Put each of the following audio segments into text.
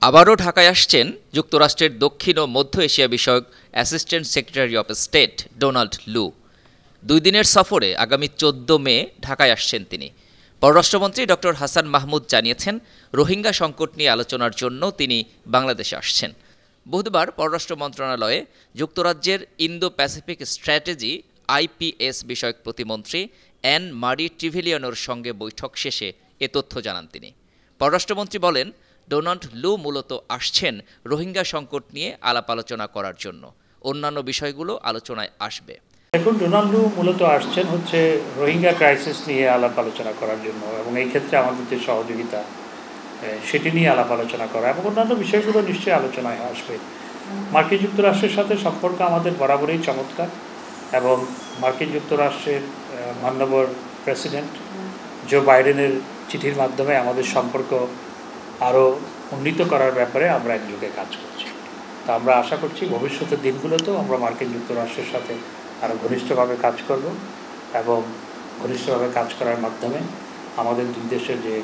আবারও ঢাকায় আসছেন যুক্তরাষ্ট্রের দক্ষিণ ও মধ্য এশিয়া বিষয়ক assistant secretary of state Donald লু। 2 দিনের সফরে আগামী 14 মে ঢাকায় আসছেন তিনি। পররাষ্ট্রমন্ত্রী ডক্টর হাসান মাহমুদ জানিয়েছেন, রোহিঙ্গা সংকট নিয়ে আলোচনার জন্য তিনি বাংলাদেশে আসছেন। বুধবার পররাষ্ট্র মন্ত্রণালয়ে যুক্তরাজ্যের ইন্দো প্যাসিফিক স্ট্র্যাটেজি IPS বিষয়ক প্রতিমন্ত্রী অ্যান মারি ট্রিভিলিয়ানোর সঙ্গে বৈঠক শেষে এ তথ্য জানান তিনি। পররাষ্ট্রমন্ত্রী বলেন, ডোনাল্ড লু মূলত আসছেন রোহিঙ্গা সংকট নিয়ে আলাপ আলোচনা করার জন্য। অন্যান্য বিষয়গুলো আলোচনায় আসবে। এখন ডোনাল্ড লু মূলত আসছেন হচ্ছে রোহিঙ্গা ক্রাইসিস নিয়ে আলাপ আলোচনা করার জন্য, এবং এই ক্ষেত্রে আমাদের যে সহযোগিতা সেটি নিয়ে আলাপ আলোচনা করা এবং অন্যান্য বিষয়গুলো নিশ্চয়ই আলোচনায় আসবে। মার্কিন যুক্তরাষ্ট্রের সাথে সম্পর্ক আমাদের বরাবরই চমৎকার, এবং মার্কিন যুক্তরাষ্ট্রের মাননীয় প্রেসিডেন্ট জো বাইডেনের চিঠির মাধ্যমে আমাদের সম্পর্ক আরও উন্নীত করার ব্যাপারে আমরা একযোগে কাজ করছি। তা আমরা আশা করছি ভবিষ্যতের দিনগুলোতেও আমরা মার্কিন যুক্তরাষ্ট্রের সাথে আরও ঘনিষ্ঠভাবে কাজ করব, এবং ঘনিষ্ঠভাবে কাজ করার মাধ্যমে আমাদের দুই দেশের যে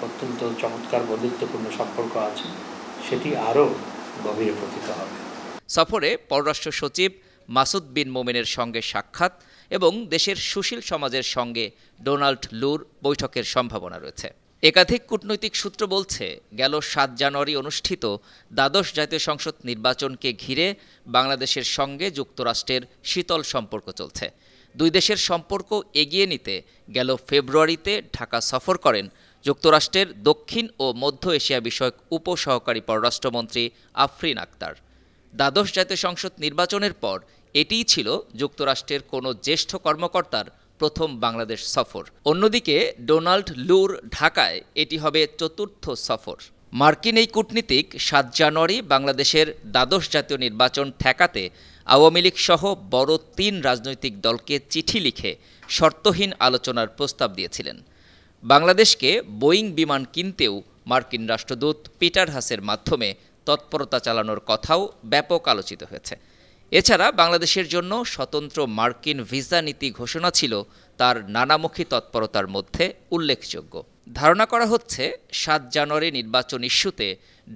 অত্যন্ত চমৎকার বন্ধুত্বপূর্ণ সম্পর্ক আছে সেটি আরও গভীরে পতিত হবে। সফরে পররাষ্ট্র সচিব মাসুদ বিন মোমেনের সঙ্গে সাক্ষাৎ এবং দেশের সুশীল সমাজের সঙ্গে ডোনাল্ড লুর বৈঠকের সম্ভাবনা রয়েছে। একাধিক কূটনৈতিক সূত্র বলছে, গেল 7 জানুয়ারি অনুষ্ঠিত দ্বাদশ জাতীয় সংসদ নির্বাচনকে ঘিরে বাংলাদেশের সঙ্গে যুক্তরাষ্ট্রের শীতল সম্পর্ক চলছে। দুই দেশের সম্পর্ক এগিয়ে নিতে গেল ফেব্রুয়ারিতে ঢাকা সফর করেন যুক্তরাষ্ট্রের দক্ষিণ ও মধ্য এশিয়া বিষয়ক উপসহকারী পররাষ্ট্রমন্ত্রী আফরিন আক্তার। দ্বাদশ জাতীয় সংসদ নির্বাচনের পর এটিই ছিল যুক্তরাষ্ট্রের কোনো জ্যেষ্ঠ কর্মকর্তার প্রথম বাংলাদেশ সফর। অন্যদিকে ডোনাল্ড লুর ঢাকায় এটি হবে 4র্থ সফর। মার্কিন এই কূটনীতিক 7 জানুয়ারি বাংলাদেশের দ্বাদশ জাতীয় নির্বাচন ঠেকাতে আওয়ামী লীগ সহ বড় 3 রাজনৈতিক দলকে চিঠি লিখে শর্তহীন আলোচনার প্রস্তাব দিয়েছিলেন। বাংলাদেশকে বোয়িং বিমান কিনতেও মার্কিন রাষ্ট্রদূত পিটার হাসের মাধ্যমে তৎপরতা চালানোর কথাও ব্যাপক আলোচিত হয়েছে। এছাড়া বাংলাদেশের জন্য স্বতন্ত্র মার্কিন ভিসা নীতি ঘোষণা ছিল তার নানামুখী তৎপরতার মধ্যে উল্লেখযোগ্য। ধারণা করা হচ্ছে 7 জানুয়ারি নির্বাচন ইস্যুতে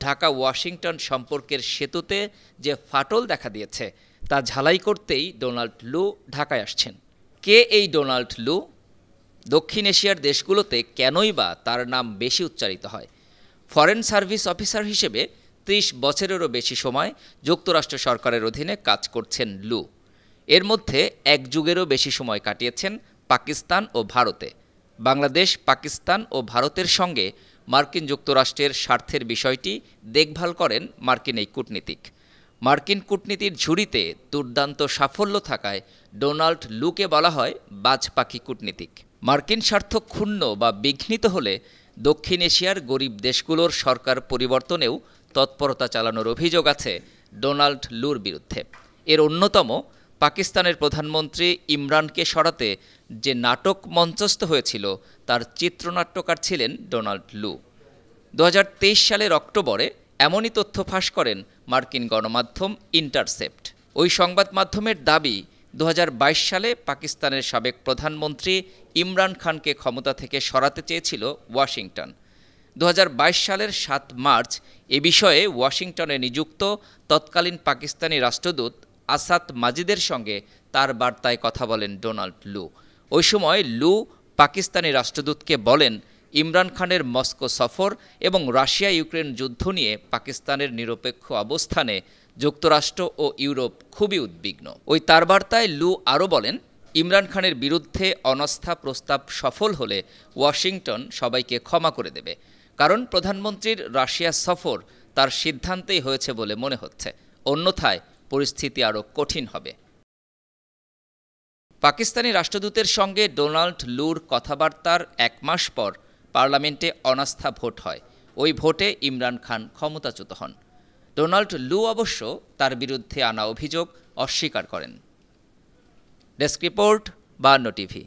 ঢাকা ওয়াশিংটন সম্পর্কের সেতুতে যে ফাটল দেখা দিয়েছে তা ঝালাই করতেই ডোনাল্ড লু ঢাকায় আসছেন। কে এই ডোনাল্ড লু? দক্ষিণ এশিয়ার দেশগুলোতে কেনই বা তার নাম বেশি উচ্চারিত হয়? ফরেন সার্ভিস অফিসার হিসেবে 30 বছরেরও বেশি সময় যুক্তরাষ্ট্র সরকারের অধীনে কাজ করছেন লু। এর মধ্যে 1 যুগেরও বেশি সময় কাটিয়েছেন পাকিস্তান ও ভারতে। বাংলাদেশ, পাকিস্তান ও ভারতের সঙ্গে মার্কিন যুক্তরাষ্ট্রের স্বার্থের বিষয়টি দেখভাল করেন মার্কিন এই কূটনীতিক। মার্কিন কূটনীতির ঝুড়িতে দুর্দান্ত সাফল্য থাকায় ডোনাল্ড লুকে বলা হয় বাজ পাখি কূটনীতিক। মার্কিন স্বার্থ ক্ষুণ্ণ বা বিঘ্নিত হলে দক্ষিণ এশিয়ার গরিব দেশগুলোর সরকার পরিবর্তনেও তৎপরতা চালানোর অভিযোগ আছে ডোনাল্ড লুর বিরুদ্ধে। এর অন্যতম, পাকিস্তানের প্রধানমন্ত্রী ইমরানকে সরাতে যে নাটক মঞ্চস্থ হয়েছিল তার চিত্রনাট্যকার ছিলেন ডোনাল্ড লু। 2023 সালের অক্টোবরে এমনই তথ্য ফাঁস করেন মার্কিন গণমাধ্যম ইন্টারসেপ্ট। ওই সংবাদ মাধ্যমের দাবি, 2022 সালে পাকিস্তানের সাবেক প্রধানমন্ত্রী ইমরান খানকে ক্ষমতা থেকে সরাতে চেয়েছিল ওয়াশিংটন। 2022 সালের 7 মার্চ এ বিষয়ে ওয়াশিংটনে নিযুক্ত তৎকালীন পাকিস্তানি রাষ্ট্রদূত আসাদ মাজিদের সঙ্গে তার বার্তায় কথা বলেন ডোনাল্ড লু। ওই সময় লু পাকিস্তানি রাষ্ট্রদূতকে বলেন, ইমরান খানের মস্কো সফর এবং রাশিয়া ইউক্রেন যুদ্ধ নিয়ে পাকিস্তানের নিরপেক্ষ অবস্থানে যুক্তরাষ্ট্র ও ইউরোপ খুবই উদ্বিগ্ন। ওই তার বার্তায় লু আরও বলেন, ইমরান খানের বিরুদ্ধে অনাস্থা প্রস্তাব সফল হলে ওয়াশিংটন সবাইকে ক্ষমা করে দেবে, কারণ প্রধানমন্ত্রীর রাশিয়া সফর তার সিদ্ধান্তেই হয়েছে বলে মনে হচ্ছে, অন্যথায় পরিস্থিতি আরও কঠিন হবে। পাকিস্তানি রাষ্ট্রদূতের সঙ্গে ডোনাল্ড লুর কথাবার্তার 1 মাস পর পার্লামেন্টে অনাস্থা ভোট হয়। ওই ভোটে ইমরান খান ক্ষমতাচ্যুত হন। ডোনাল্ড লু অবশ্য তার বিরুদ্ধে আনা অভিযোগ অস্বীকার করেন। Desk report, 52 TV.